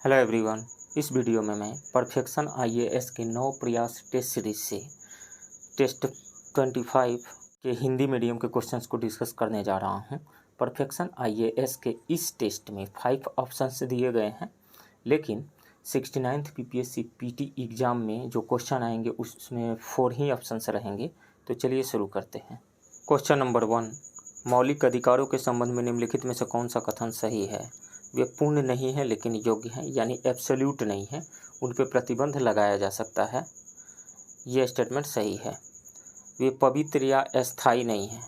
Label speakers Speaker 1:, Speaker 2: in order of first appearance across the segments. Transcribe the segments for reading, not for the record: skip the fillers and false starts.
Speaker 1: Hello everyone. इस video में मैं परफेक्शन आईएएस के 9 प्रयास टेस्ट सीरीज से टेस्ट 25 के हिंदी मीडियम के क्वेश्चंस को डिस्कस करने जा रहा हूं। परफेक्शन आईएएस के इस टेस्ट में 5 ऑप्शंस दिए गए हैं, लेकिन 69th पीपीएससी पीटी एग्ज़ाम में जो क्वेश्चन आएंगे उसमें 4 ही ऑप्शंस रहेंगे। तो चलिए शुरू करते हैं। क्वेश्चन नंबर 1, मौलिक अधिकारों के संबंध में निम्नलिखित में से कौन सा कथन सही है? वे पूर्ण नहीं है लेकिन योग्य हैं, यानी एब्सोल्यूट नहीं है, उन पर प्रतिबंध लगाया जा सकता है। यह स्टेटमेंट सही है। वे पवित्र या अस्थायी नहीं है,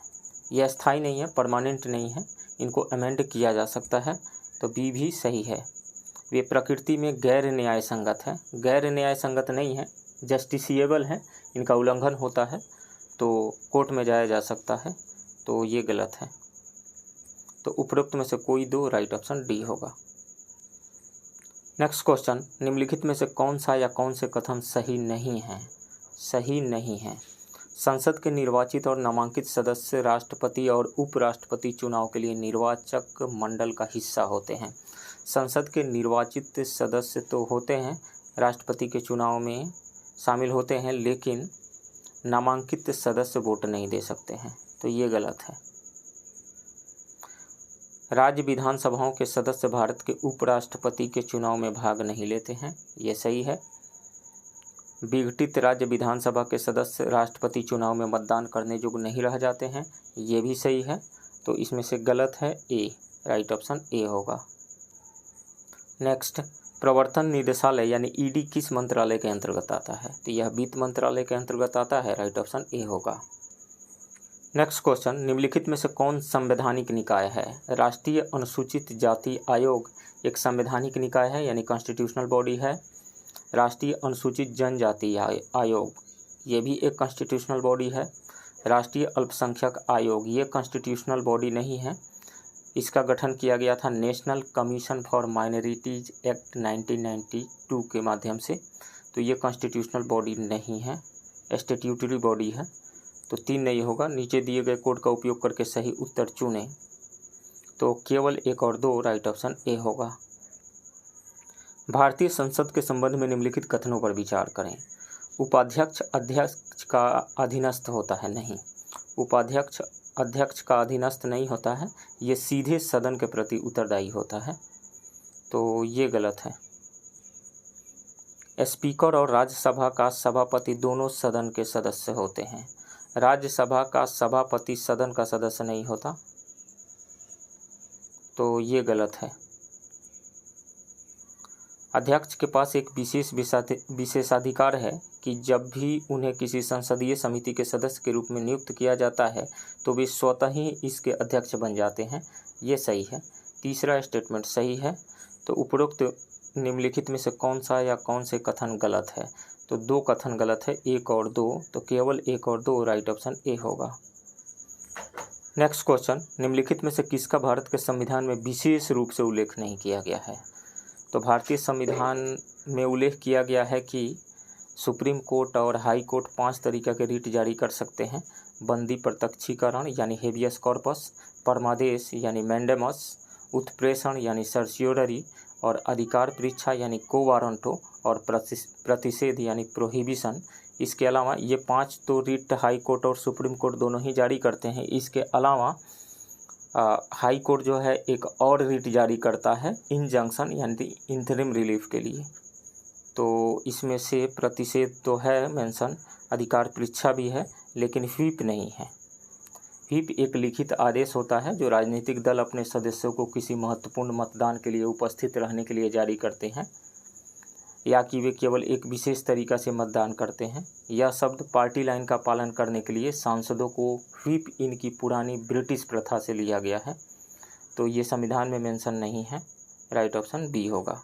Speaker 1: यह अस्थायी नहीं है, परमानेंट नहीं है, इनको अमेंड किया जा सकता है, तो बी भी सही है। वे प्रकृति में गैर न्याय संगत है, गैर न्याय संगत नहीं है, जस्टिसिएबल है, इनका उल्लंघन होता है तो कोर्ट में जाया जा सकता है, तो ये गलत है। तो उपरोक्त में से कोई दो राइट ऑप्शन डी होगा। नेक्स्ट क्वेश्चन, निम्नलिखित में से कौन सा या कौन से कथन सही नहीं है? सही नहीं है। संसद के निर्वाचित और नामांकित सदस्य राष्ट्रपति और उपराष्ट्रपति चुनाव के लिए निर्वाचक मंडल का हिस्सा होते हैं। संसद के निर्वाचित सदस्य तो होते हैं, राष्ट्रपति के चुनाव में शामिल होते हैं, लेकिन नामांकित सदस्य वोट नहीं दे सकते हैं, तो ये गलत है। राज्य विधानसभाओं के सदस्य भारत के उपराष्ट्रपति के चुनाव में भाग नहीं लेते हैं, ये सही है। विघटित राज्य विधानसभा के सदस्य राष्ट्रपति चुनाव में मतदान करने योग्य नहीं रह जाते हैं, ये भी सही है। तो इसमें से गलत है ए, राइट ऑप्शन ए होगा। नेक्स्ट, प्रवर्तन निदेशालय यानी ईडी किस मंत्रालय के अंतर्गत आता है? तो यह वित्त मंत्रालय के अंतर्गत आता है, राइट ऑप्शन ए होगा। नेक्स्ट क्वेश्चन, निम्नलिखित में से कौन संवैधानिक निकाय है? राष्ट्रीय अनुसूचित जाति आयोग एक संवैधानिक निकाय है, यानी कॉन्स्टिट्यूशनल बॉडी है। राष्ट्रीय अनुसूचित जनजाति आयोग, ये भी एक कॉन्स्टिट्यूशनल बॉडी है। राष्ट्रीय अल्पसंख्यक आयोग, ये कॉन्स्टिट्यूशनल बॉडी नहीं है, इसका गठन किया गया था national commission for minorities act 1992 के माध्यम से, तो ये कॉन्स्टिट्यूशनल बॉडी नहीं है, स्टैट्यूटरी बॉडी है, तो 3 नहीं होगा। नीचे दिए गए कोड का उपयोग करके सही उत्तर चुनें, तो केवल 1 और 2 राइट ऑप्शन ए होगा। भारतीय संसद के संबंध में निम्नलिखित कथनों पर विचार करें। उपाध्यक्ष अध्यक्ष का अधीनस्थ होता है, नहीं, उपाध्यक्ष अध्यक्ष का अधीनस्थ नहीं होता है, ये सीधे सदन के प्रति उत्तरदायी होता है, तो ये गलत है। स्पीकर और राज्यसभा का सभापति दोनों सदन के सदस्य होते हैं, राज्यसभा का सभापति सदन का सदस्य नहीं होता, तो ये गलत है। अध्यक्ष के पास एक विशेषाधिकार है कि जब भी उन्हें किसी संसदीय समिति के सदस्य के रूप में नियुक्त किया जाता है तो वे स्वतः ही इसके अध्यक्ष बन जाते हैं, ये सही है। तीसरा स्टेटमेंट सही है। तो उपरोक्त निम्नलिखित में से कौन सा या कौन से कथन गलत है? तो 2 कथन गलत है, 1 और 2, तो केवल 1 और 2 राइट ऑप्शन ए होगा। नेक्स्ट क्वेश्चन, निम्नलिखित में से किसका भारत के संविधान में विशेष रूप से उल्लेख नहीं किया गया है? तो भारतीय संविधान में उल्लेख किया गया है कि सुप्रीम कोर्ट और हाई कोर्ट 5 तरीक़ा के रिट जारी कर सकते हैं। बंदी प्रत्यक्षीकरण यानी हेबियस कॉर्पस, परमादेश यानी मैंडेमस, उत्प्रेषण यानी सर्सियोररी, और अधिकार परीक्षा यानी को वारंटो, और प्रतिषेध यानी प्रोहिबिशन। इसके अलावा ये 5 तो रिट हाई कोर्ट और सुप्रीम कोर्ट दोनों ही जारी करते हैं। इसके अलावा हाई कोर्ट जो है एक और रिट जारी करता है, इंजंक्शन यानी इंटरिम रिलीफ के लिए। तो इसमें से प्रतिषेध तो है मेंशन, अधिकार परीक्षा भी है, लेकिन व्हिप नहीं है। व्हिप एक लिखित आदेश होता है जो राजनीतिक दल अपने सदस्यों को किसी महत्वपूर्ण मतदान के लिए उपस्थित रहने के लिए जारी करते हैं, या कि वे केवल एक विशेष तरीक़ा से मतदान करते हैं। यह शब्द पार्टी लाइन का पालन करने के लिए सांसदों को व्हिप इन की पुरानी ब्रिटिश प्रथा से लिया गया है, तो ये संविधान में मेंशन नहीं है, राइट ऑप्शन बी होगा।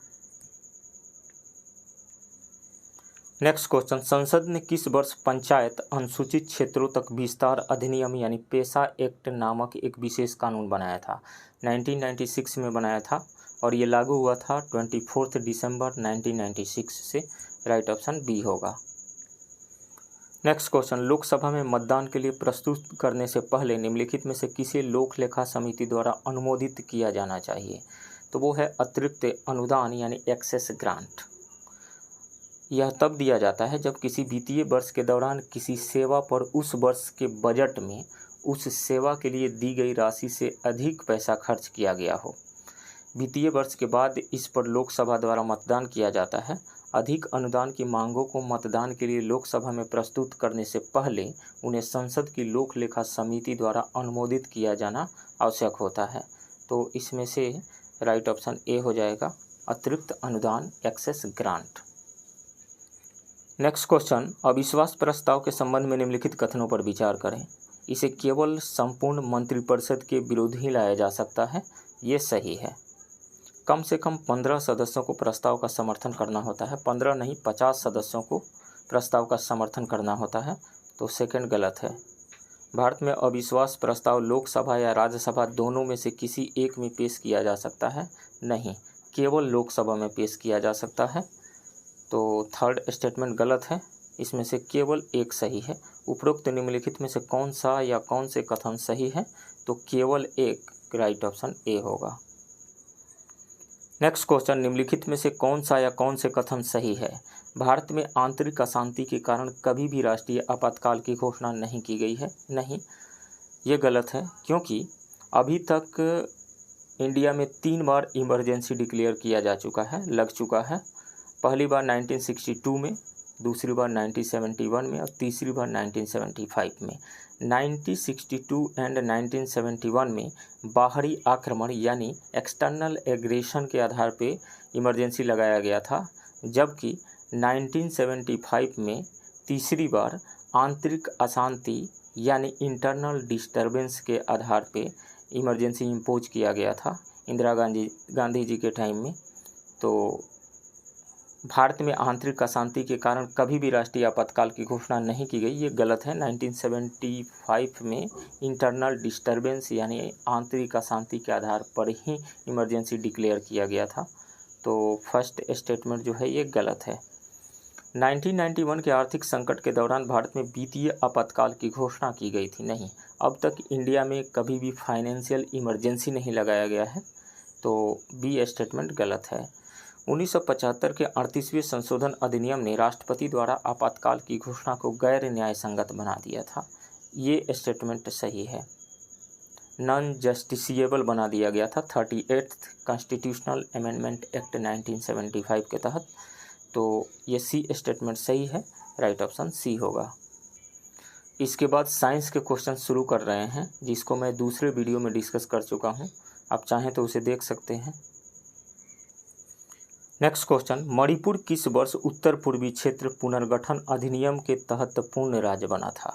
Speaker 1: नेक्स्ट क्वेश्चन, संसद ने किस वर्ष पंचायत अनुसूचित क्षेत्रों तक विस्तार अधिनियम यानी पेशा एक्ट नामक एक विशेष कानून बनाया था? 1996 में बनाया था, और ये लागू हुआ था 24 दिसंबर 1996 से, राइट ऑप्शन बी होगा। नेक्स्ट क्वेश्चन, लोकसभा में मतदान के लिए प्रस्तुत करने से पहले निम्नलिखित में से किसे लोक लेखा समिति द्वारा अनुमोदित किया जाना चाहिए? तो वो है अतिरिक्त अनुदान यानी एक्सेस ग्रांट। यह तब दिया जाता है जब किसी वित्तीय वर्ष के दौरान किसी सेवा पर उस वर्ष के बजट में उस सेवा के लिए दी गई राशि से अधिक पैसा खर्च किया गया हो। वित्तीय वर्ष के बाद इस पर लोकसभा द्वारा मतदान किया जाता है। अधिक अनुदान की मांगों को मतदान के लिए लोकसभा में प्रस्तुत करने से पहले उन्हें संसद की लोक लेखा समिति द्वारा अनुमोदित किया जाना आवश्यक होता है। तो इसमें से राइट ऑप्शन ए हो जाएगा, अतिरिक्त अनुदान एक्सेस ग्रांट। नेक्स्ट क्वेश्चन, अविश्वास प्रस्ताव के संबंध में निम्नलिखित कथनों पर विचार करें। इसे केवल संपूर्ण मंत्रिपरिषद के विरुद्ध ही लाया जा सकता है, ये सही है। कम से कम 15 सदस्यों को प्रस्ताव का समर्थन करना होता है, 15 नहीं 50 सदस्यों को प्रस्ताव का समर्थन करना होता है, तो सेकंड गलत है। भारत में अविश्वास प्रस्ताव लोकसभा या राज्यसभा दोनों में से किसी एक में पेश किया जा सकता है, नहीं, केवल लोकसभा में पेश किया जा सकता है। तो थर्ड स्टेटमेंट गलत है, इसमें से केवल एक सही है। उपरोक्त निम्नलिखित में से कौन सा या कौन से कथन सही है, तो केवल एक, राइट ऑप्शन ए होगा। नेक्स्ट क्वेश्चन, निम्नलिखित में से कौन सा या कौन से कथन सही है। भारत में आंतरिक अशांति के कारण कभी भी राष्ट्रीय आपातकाल की घोषणा नहीं की गई है, नहीं, ये गलत है, क्योंकि अभी तक इंडिया में 3 बार इमरजेंसी डिक्लेयर किया जा चुका है, लग चुका है। पहली बार 1962 में, दूसरी बार 1971 में और तीसरी बार 1975 में। 1962 एंड 1971 में बाहरी आक्रमण यानी एक्सटर्नल एग्रेशन के आधार पे इमरजेंसी लगाया गया था, जबकि 1975 में तीसरी बार आंतरिक अशांति यानी इंटरनल डिस्टर्बेंस के आधार पे इमरजेंसी इम्पोज किया गया था इंदिरा गांधी जी के टाइम में। तो भारत में आंतरिक अशांति के कारण कभी भी राष्ट्रीय आपातकाल की घोषणा नहीं की गई, ये गलत है। 1975 में इंटरनल डिस्टर्बेंस यानी आंतरिक अशांति के आधार पर ही इमरजेंसी डिक्लेयर किया गया था, तो फर्स्ट स्टेटमेंट जो है ये गलत है। 1991 के आर्थिक संकट के दौरान भारत में वित्तीय आपातकाल की घोषणा की गई थी, नहीं, अब तक इंडिया में कभी भी फाइनेंशियल इमरजेंसी नहीं लगाया गया है, तो बी स्टेटमेंट गलत है। 1975 के 38वें संशोधन अधिनियम ने राष्ट्रपति द्वारा आपातकाल की घोषणा को गैर न्याय संगत बना दिया था, ये स्टेटमेंट सही है। नॉन जस्टिसिएबल बना दिया गया था 38th कॉन्स्टिट्यूशनल अमेंडमेंट एक्ट 1975 के तहत, तो ये सी स्टेटमेंट सही है, राइट ऑप्शन सी होगा। इसके बाद साइंस के क्वेश्चन शुरू कर रहे हैं, जिसको मैं दूसरे वीडियो में डिस्कस कर चुका हूँ, आप चाहें तो उसे देख सकते हैं। नेक्स्ट क्वेश्चन, मणिपुर किस वर्ष उत्तर पूर्वी क्षेत्र पुनर्गठन अधिनियम के तहत पूर्ण राज्य बना था?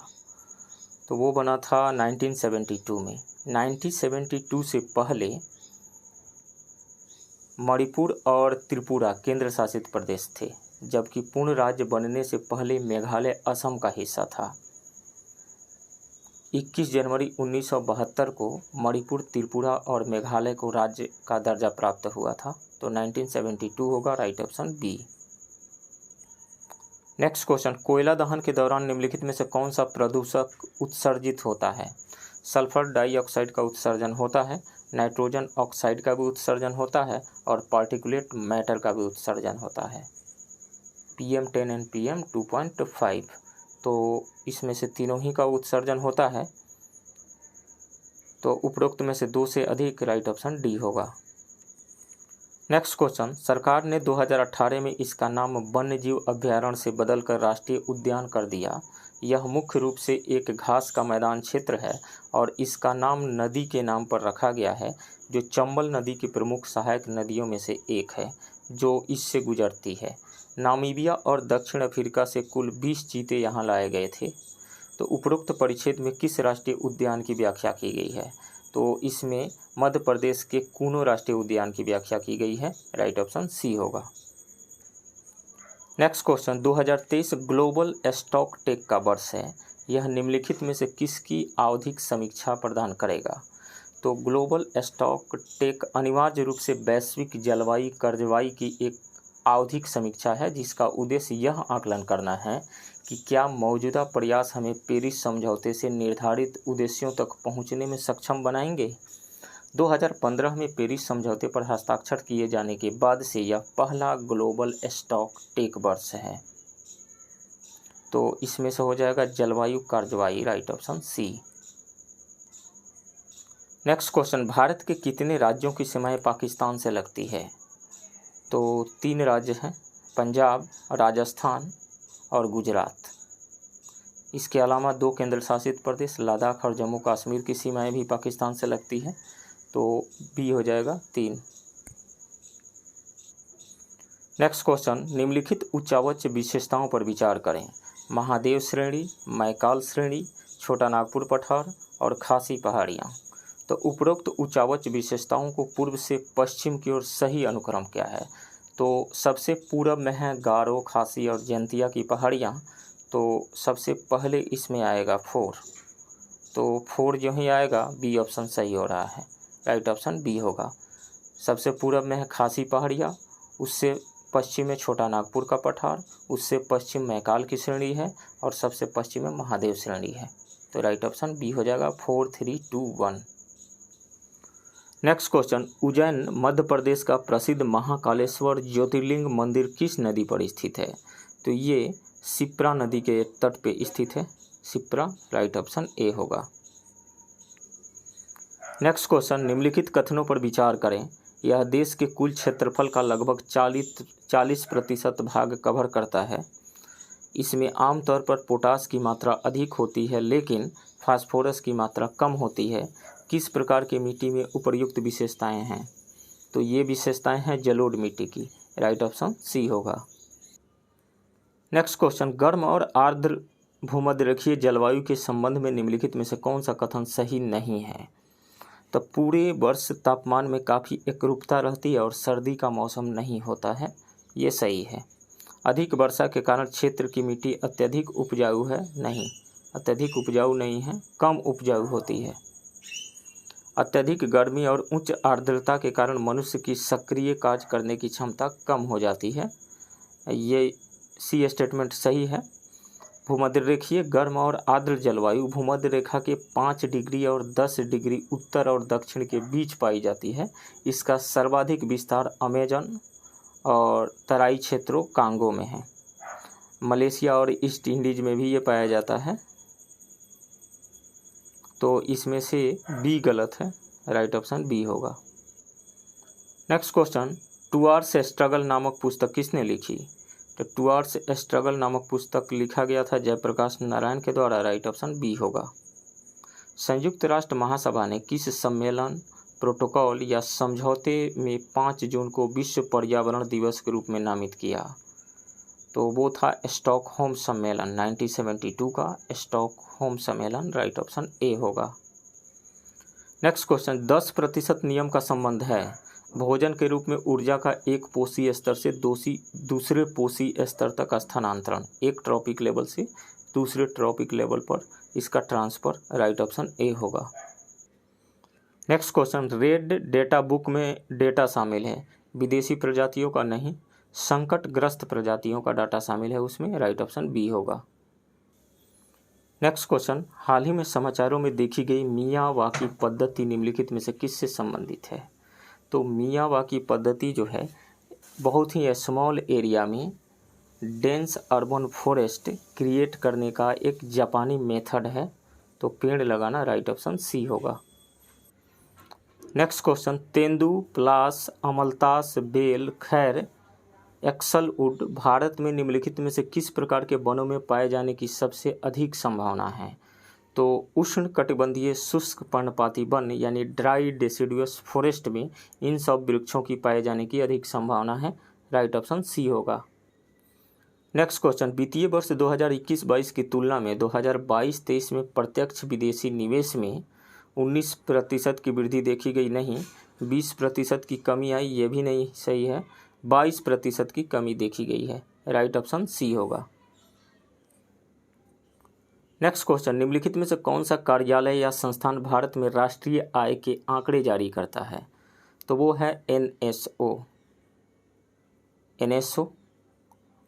Speaker 1: तो वो बना था 1972 में। 1972 से पहले मणिपुर और त्रिपुरा केंद्र शासित प्रदेश थे, जबकि पूर्ण राज्य बनने से पहले मेघालय असम का हिस्सा था। 21 जनवरी 1972 को मणिपुर, त्रिपुरा और मेघालय को राज्य का दर्जा प्राप्त हुआ था, तो 1972 होगा, right option B. Next question, कोयला दहन के दौरान निम्नलिखित में से कौन सा प्रदूषक उत्सर्जित होता है? सल्फर डाइऑक्साइड का उत्सर्जन होता है, नाइट्रोजन ऑक्साइड का भी उत्सर्जन होता है और पार्टिकुलेट मैटर का भी उत्सर्जन होता है, PM10 एंड PM2.5। तो इसमें से तीनों ही का उत्सर्जन होता है, तो उपरोक्त में से 2 से अधिक, राइट ऑप्शन डी होगा। नेक्स्ट क्वेश्चन, सरकार ने 2018 में इसका नाम वन्यजीव अभयारण्य से बदलकर राष्ट्रीय उद्यान कर दिया। यह मुख्य रूप से एक घास का मैदान क्षेत्र है और इसका नाम नदी के नाम पर रखा गया है, जो चंबल नदी की प्रमुख सहायक नदियों में से एक है जो इससे गुजरती है। नामीबिया और दक्षिण अफ्रीका से कुल 20 चीते यहाँ लाए गए थे। तो उपरोक्त परिच्छेद में किस राष्ट्रीय उद्यान की व्याख्या की गई है? तो इसमें मध्य प्रदेश के कूनो राष्ट्रीय उद्यान की व्याख्या की गई है, राइट ऑप्शन सी होगा। Next question, 2023 global stock take का वर्ष है। यह निम्नलिखित में से किसकी आवधिक समीक्षा प्रदान करेगा? तो ग्लोबल स्टॉक टेक अनिवार्य रूप से वैश्विक जलवायु कर्जवाई की एक आवधिक समीक्षा है, जिसका उद्देश्य यह आकलन करना है कि क्या मौजूदा प्रयास हमें पेरिस समझौते से निर्धारित उद्देश्यों तक पहुंचने में सक्षम बनाएंगे। 2015 में पेरिस समझौते पर हस्ताक्षर किए जाने के बाद से यह पहला ग्लोबल स्टॉक टेक वर्ष है। तो इसमें से हो जाएगा जलवायु कार्यवाही, right option C. Next question, Bharat के कितने राज्यों की सीमाएं पाकिस्तान से लगती है? तो 3 राज्य हैं, पंजाब, राजस्थान और गुजरात। इसके अलावा 2 केंद्र शासित प्रदेश लद्दाख और जम्मू कश्मीर की सीमाएं भी पाकिस्तान से लगती हैं। तो बी हो जाएगा 3। नेक्स्ट क्वेश्चन, निम्नलिखित उच्चावच विशेषताओं पर विचार करें। महादेव श्रेणी, मैकाल श्रेणी, छोटा नागपुर पठार और खासी पहाड़ियाँ। तो उपरोक्त उच्चावच विशेषताओं को पूर्व से पश्चिम की ओर सही अनुक्रम क्या है? तो सबसे पूर्व में है गारो, खासी और जयंतिया की पहाड़ियाँ। तो सबसे पहले इसमें आएगा 4। तो 4 जो ही आएगा, बी ऑप्शन सही हो रहा है, राइट ऑप्शन बी होगा। सबसे पूर्व में है खासी पहाड़ियाँ, उससे पश्चिम में छोटा नागपुर का पठार, उससे पश्चिम मैकाल की श्रेणी है और सबसे पश्चिम में महादेव श्रेणी है। तो राइट ऑप्शन बी हो जाएगा 4, 3, 2, 1। नेक्स्ट क्वेश्चन, उज्जैन मध्य प्रदेश का प्रसिद्ध महाकालेश्वर ज्योतिर्लिंग मंदिर किस नदी पर स्थित है? तो ये शिप्रा नदी के तट पे स्थित है, शिप्रा, राइट ऑप्शन ए होगा। नेक्स्ट क्वेश्चन, निम्नलिखित कथनों पर विचार करें। यह देश के कुल क्षेत्रफल का लगभग 40% भाग कवर करता है। इसमें आमतौर पर पोटास की मात्रा अधिक होती है लेकिन फास्फोरस की मात्रा कम होती है। किस प्रकार की मिट्टी में उपर्युक्त विशेषताएं हैं? तो ये विशेषताएं हैं जलोढ़ मिट्टी की, राइट ऑप्शन सी होगा। नेक्स्ट क्वेश्चन, गर्म और आर्द्र भूमध्यरेखीय जलवायु के संबंध में निम्नलिखित में से कौन सा कथन सही नहीं है? तो पूरे वर्ष तापमान में काफ़ी एकरूपता रहती है और सर्दी का मौसम नहीं होता है, ये सही है। अधिक वर्षा के कारण क्षेत्र की मिट्टी अत्यधिक उपजाऊ है, नहीं, अत्यधिक उपजाऊ नहीं है, कम उपजाऊ होती है। अत्यधिक गर्मी और उच्च आर्द्रता के कारण मनुष्य की सक्रिय कार्य करने की क्षमता कम हो जाती है, ये सी स्टेटमेंट सही है। भूमध्यरेखीय गर्म और आर्द्र जलवायु भूमध्य रेखा के 5 डिग्री और 10 डिग्री उत्तर और दक्षिण के बीच पाई जाती है। इसका सर्वाधिक विस्तार अमेजन और तराई क्षेत्रों कांगो में है। मलेशिया और ईस्ट इंडीज में भी ये पाया जाता है। तो इसमें से बी गलत है, राइट ऑप्शन बी होगा। नेक्स्ट क्वेश्चन, टुवर्ड्स स्ट्रगल नामक पुस्तक किसने लिखी? तो टुवर्ड्स स्ट्रगल नामक पुस्तक लिखा गया था जयप्रकाश नारायण के द्वारा, राइट ऑप्शन बी होगा। संयुक्त राष्ट्र महासभा ने किस सम्मेलन, प्रोटोकॉल या समझौते में 5 जून को विश्व पर्यावरण दिवस के रूप में नामित किया? तो वो था स्टॉकहोम सम्मेलन, 1972 का स्टॉकहोम सम्मेलन, राइट ऑप्शन ए होगा। नेक्स्ट क्वेश्चन, 10% नियम का संबंध है भोजन के रूप में ऊर्जा का एक पोषी स्तर से दूसरे पोषी स्तर तक स्थानांतरण, एक ट्रॉपिक लेवल से दूसरे ट्रॉपिक लेवल पर इसका ट्रांसफर, राइट ऑप्शन ए होगा। Next question, red data book में डेटा शामिल है, विदेशी प्रजातियों का नहीं, संकटग्रस्त प्रजातियों का डाटा शामिल है उसमें, राइट ऑप्शन बी होगा। नेक्स्ट क्वेश्चन, हाल ही में समाचारों में देखी गई मियावाकी पद्धति निम्नलिखित में से किससे संबंधित है? तो मियावाकी पद्धति जो है बहुत ही स्मॉल एरिया में डेंस अर्बन फॉरेस्ट क्रिएट करने का एक जापानी मेथड है। तो पेड़ लगाना, राइट ऑप्शन सी होगा। नेक्स्ट क्वेश्चन, तेंदू, पलास, अमलतास, बेल, खैर, एक्सलवुड भारत में निम्नलिखित में से किस प्रकार के वनों में पाए जाने की सबसे अधिक संभावना है? तो उष्ण कटिबंधीय शुष्क पर्णपाती वन यानी ड्राई डेसिडुअस फॉरेस्ट में इन सब वृक्षों की पाए जाने की अधिक संभावना है, राइट ऑप्शन सी होगा। नेक्स्ट क्वेश्चन, वित्तीय वर्ष 2021-22 की तुलना में 2022-23 में प्रत्यक्ष विदेशी निवेश में 19% की वृद्धि देखी गई, नहीं, 20% की कमी आई, ये भी नहीं सही है, 22% की कमी देखी गई है, राइट ऑप्शन सी होगा। नेक्स्ट क्वेश्चन, निम्नलिखित में से कौन सा कार्यालय या संस्थान भारत में राष्ट्रीय आय के आंकड़े जारी करता है? तो वो है एनएसओ,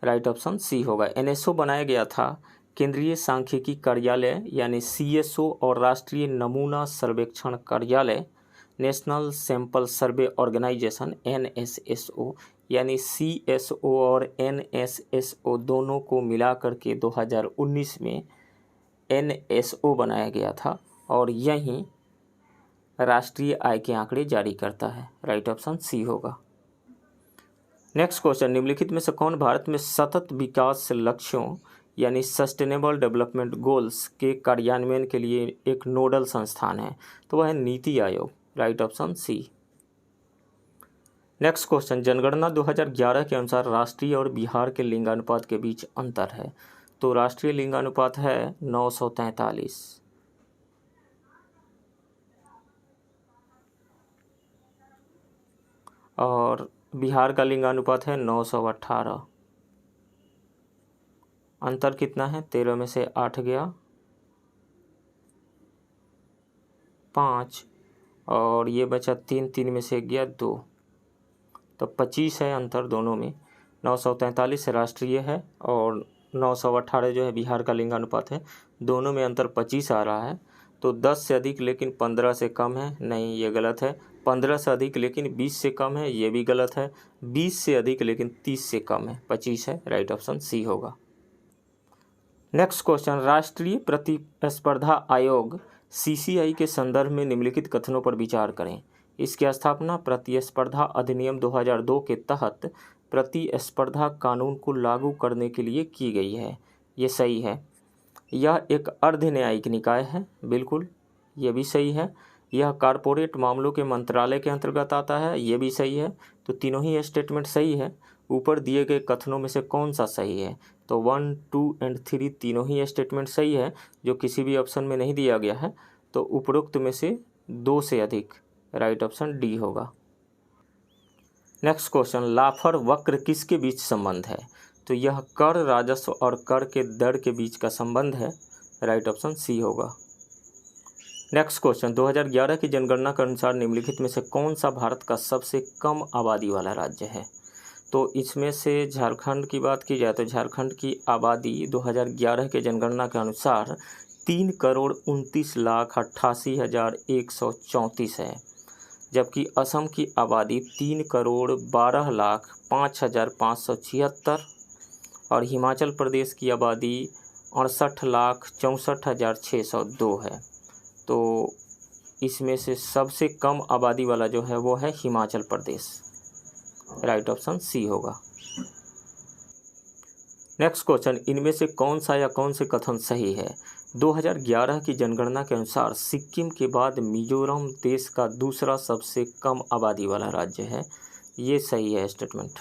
Speaker 1: राइट ऑप्शन सी होगा। एनएसओ बनाया गया था केंद्रीय सांख्यिकी कार्यालय यानी सीएसओ और राष्ट्रीय नमूना सर्वेक्षण कार्यालय national sample survey organisation NSSO, यानी CSO और NSSO दोनों को मिला करके 2019 में NSO बनाया गया था और यही राष्ट्रीय आय के आंकड़े जारी करता है। राइट ऑप्शन सी होगा। नेक्स्ट क्वेश्चन, निम्नलिखित में से कौन भारत में सतत विकास लक्ष्यों यानी सस्टेनेबल डेवलपमेंट गोल्स के कार्यान्वयन के लिए एक नोडल संस्थान है? तो वह है NITI Aayog. Right option C. Next question, जनगणना 2011 के अनुसार राष्ट्रीय और बिहार के लिंगानुपात के बीच अंतर है। तो राष्ट्रीय लिंगानुपात है 943 और बिहार का लिंगानुपात है 918। अंतर कितना है? 13 में से 8 गया 5 और ये बचा 3, 3 में से गया 2, तो 25 है अंतर दोनों में। 943 राष्ट्रीय है और 918 जो है बिहार का लिंगानुपात है। दोनों में अंतर 25 आ रहा है। तो 10 से अधिक लेकिन 15 से कम है, नहीं ये गलत है। 15 से अधिक लेकिन 20 से कम है, ये भी गलत है। 20 से अधिक लेकिन 30 से कम है, 25 है। राइट ऑप्शन सी होगा। नेक्स्ट क्वेश्चन, राष्ट्रीय प्रतिस्पर्धा आयोग CCI के संदर्भ में निम्नलिखित कथनों पर विचार करें। इसकी स्थापना प्रतिस्पर्धा अधिनियम 2002 के तहत प्रतिस्पर्धा कानून को लागू करने के लिए की गई है। ये सही है। यह एक अर्ध न्यायिक निकाय है, बिल्कुल ये भी सही है। यह कॉरपोरेट मामलों के मंत्रालय के अंतर्गत आता है, ये भी सही है। तो तीनों ही स्टेटमेंट सही है। ऊपर दिए गए कथनों में से कौन सा सही है? तो 1, 2 और 3 तीनों ही स्टेटमेंट सही है, जो किसी भी ऑप्शन में नहीं दिया गया है। तो उपरोक्त में से 2 से अधिक, राइट ऑप्शन डी होगा। नेक्स्ट क्वेश्चन, लाफर वक्र किसके बीच संबंध है? तो यह कर, राजस्व और कर के दर के बीच का संबंध है। राइट ऑप्शन सी होगा। नेक्स्ट क्वेश्चन, 2011 की जनगणना के अनुसार निम्नलिखित में से कौन सा भारत का सबसे कम आबादी वाला राज्य है? तो इसमें से झारखंड की बात की जाए तो झारखंड की आबादी 2011 के जनगणना के अनुसार 3,29,88,134 है, जबकि असम की आबादी 3,12,05,576 और हिमाचल प्रदेश की आबादी 68,64,602 है। तो इसमें से सबसे कम आबादी वाला जो है वो है Himachal Pradesh. Right option C होगा। नेक्स्ट क्वेश्चन, इनमें से कौन सा या कौन से कथन सही है? 2011 की जनगणना के अनुसार सिक्किम के बाद मिजोरम देश का दूसरा सबसे कम आबादी वाला राज्य है। ये सही है स्टेटमेंट।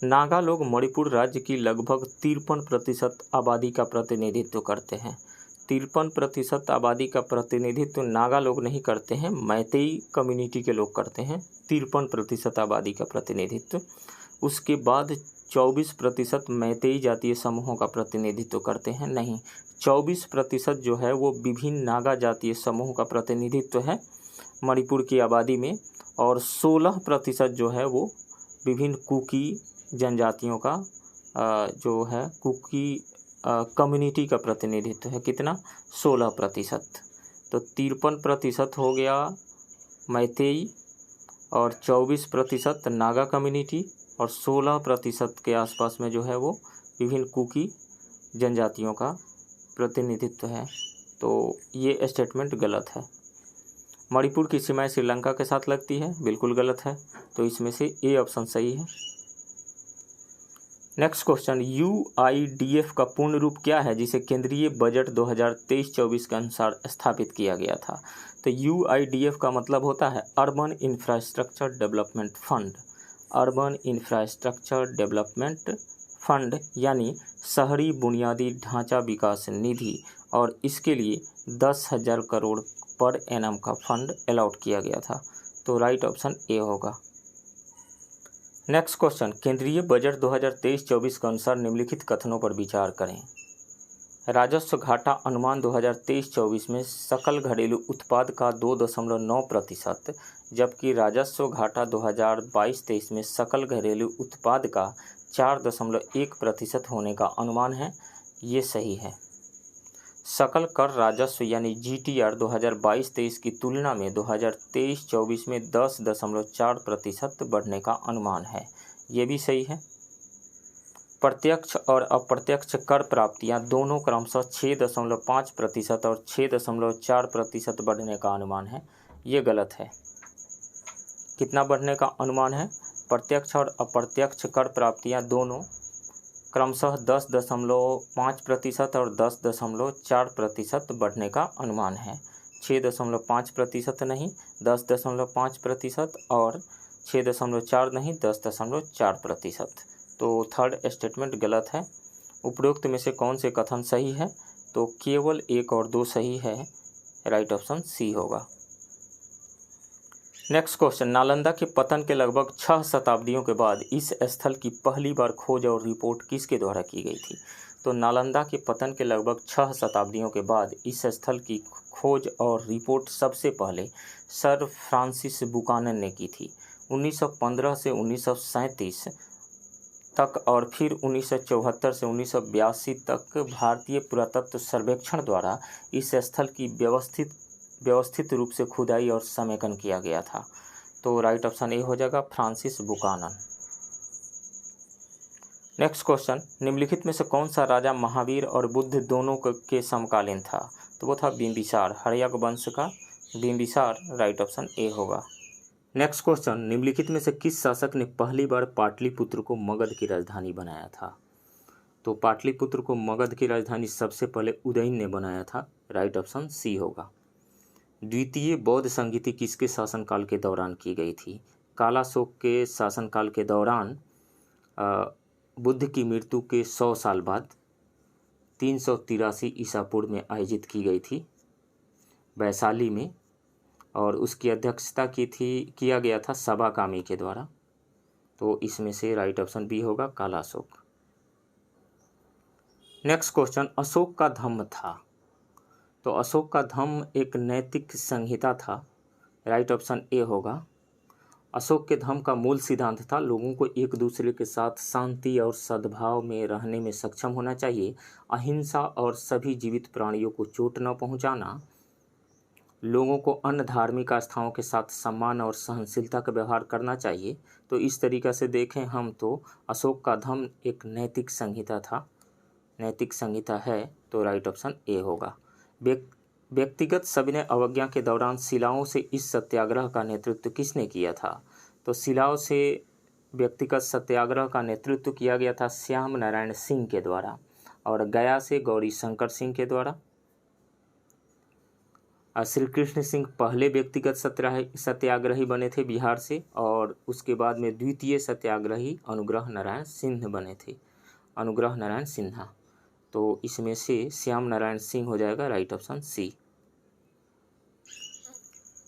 Speaker 1: नागा लोग मणिपुर राज्य की लगभग 53% आबादी का प्रतिनिधित्व करते हैं। 53% आबादी का प्रतिनिधित्व नागा लोग नहीं करते हैं, मैतेई कम्युनिटी के लोग करते हैं 53% आबादी का प्रतिनिधित्व। उसके बाद 24% मैतेई जातीय समूहों का प्रतिनिधित्व करते हैं। नहीं, 24% जो है वो विभिन्न नागा जातीय समूहों का प्रतिनिधित्व है मणिपुर की आबादी में, और 16% जो है वो विभिन्न कुकी जनजातियों का जो है कुकी कम्युनिटी का प्रतिनिधित्व है। कितना? 16%। तो 53% हो गया मैतेई और 24% नागा कम्युनिटी और 16% के आसपास में जो है वो विभिन्न कुकी जनजातियों का प्रतिनिधित्व है। तो ये स्टेटमेंट गलत है। मणिपुर की सीमाएं श्रीलंका के साथ लगती है, बिल्कुल गलत है। तो इसमें से ए ऑप्शन सही है। नेक्स्ट क्वेश्चन, UIDF का पूर्ण रूप क्या है जिसे केंद्रीय बजट 2023-24 के अनुसार स्थापित किया गया था? तो UIDF का मतलब होता है urban infrastructure development fund. Urban infrastructure development fund यानी शहरी बुनियादी ढांचा विकास निधि, और इसके लिए 10,000 करोड़ पर एनम का फंड अलॉट किया गया था। तो राइट ऑप्शन ए होगा। नेक्स्ट क्वेश्चन, केंद्रीय बजट 2023-24 के अनुसार निम्नलिखित कथनों पर विचार करें। राजस्व घाटा अनुमान 2023-24 में सकल घरेलू उत्पाद का 2.9%, जबकि राजस्व घाटा 2022-23 में सकल घरेलू उत्पाद का 4.1% होने का अनुमान है। ये सही है। सकल कर राजस्व यानी GTR 2022-23 की तुलना में 2023-24 में 10.4% बढ़ने का अनुमान है। ये भी सही है। प्रत्यक्ष और अप्रत्यक्ष कर प्राप्तियां दोनों क्रमशः 6.5% और 6.4% बढ़ने का अनुमान है। ये गलत है। कितना बढ़ने का अनुमान है? प्रत्यक्ष और अप्रत्यक्ष कर प्राप्तियां दोनों क्रमशः 10.5% और 10.4% बढ़ने का अनुमान है। 6.5% नहीं, 10.5% और 6.4 नहीं, 10.4%। तो थर्ड स्टेटमेंट गलत है। उपरोक्त में से कौन से कथन सही है? तो केवल 1 और 2 सही है। राइट ऑप्शन सी होगा। नेक्स्ट क्वेश्चन, नालंदा के पतन के लगभग 6 शताब्दियों के बाद इस स्थल की पहली बार खोज और रिपोर्ट किसके द्वारा की गई थी? तो नालंदा के पतन के लगभग 6 शताब्दियों के बाद इस स्थल की खोज और रिपोर्ट सबसे पहले सर फ्रांसिस बुकानन ने की थी 1915 से 1937 तक, और फिर 1974 से 1982 तक भारतीय पुरातत्व सर्वेक्षण द्वारा इस स्थल की व्यवस्थित रूप से खुदाई और समेकन किया गया था। तो राइट ऑप्शन ए हो जाएगा, फ्रांसिस बुकानन। नेक्स्ट क्वेश्चन, निम्नलिखित में से कौन सा राजा महावीर और बुद्ध दोनों के समकालीन था? तो वो था बिंबिसार, हर्यक वंश का बिंबिसार। राइट ऑप्शन ए होगा। नेक्स्ट क्वेश्चन, निम्नलिखित में से किस शासक ने पहली बार पाटलिपुत्र को मगध की राजधानी बनाया था? तो पाटलिपुत्र को मगध की राजधानी सबसे पहले उदयन ने बनाया था। राइट ऑप्शन सी होगा। द्वितीय बौद्ध संगीति किसके शासनकाल के दौरान की गई थी? कालाशोक के शासनकाल के दौरान बुद्ध की मृत्यु के 100 साल बाद 383 ईसा पूर्व में आयोजित की गई थी वैशाली में, और उसकी अध्यक्षता किया गया था सबा कामी के द्वारा। तो इसमें से राइट ऑप्शन बी होगा, कालाशोक। नेक्स्ट क्वेश्चन, अशोक का धम्म था। तो अशोक का धम्म एक नैतिक संहिता था। राइट ऑप्शन ए होगा। अशोक के धम्म का मूल सिद्धांत था लोगों को एक दूसरे के साथ शांति और सद्भाव में रहने में सक्षम होना चाहिए, अहिंसा और सभी जीवित प्राणियों को चोट न पहुंचाना, लोगों को अन्य धार्मिक आस्थाओं के साथ सम्मान और सहनशीलता का व्यवहार करना चाहिए। तो इस तरीक़ा से देखें हम तो अशोक का धम्म एक नैतिक संहिता था, नैतिक संहिता है। तो राइट ऑप्शन ए होगा। व्यक्तिगत सविनय अवज्ञा के दौरान शिलाओं से इस सत्याग्रह का नेतृत्व किसने किया था? तो शिलाओं से व्यक्तिगत सत्याग्रह का नेतृत्व किया गया था श्याम नारायण सिंह के द्वारा, और गया से गौरी शंकर सिंह के द्वारा। श्री कृष्ण सिंह पहले व्यक्तिगत सत्याग्रही बने थे बिहार से, और उसके बाद में द्वितीय सत्याग्रही अनुग्रह नारायण सिंह बने थे, अनुग्रह नारायण सिन्हा। तो इसमें से श्याम नारायण सिंह हो जाएगा। Right option C.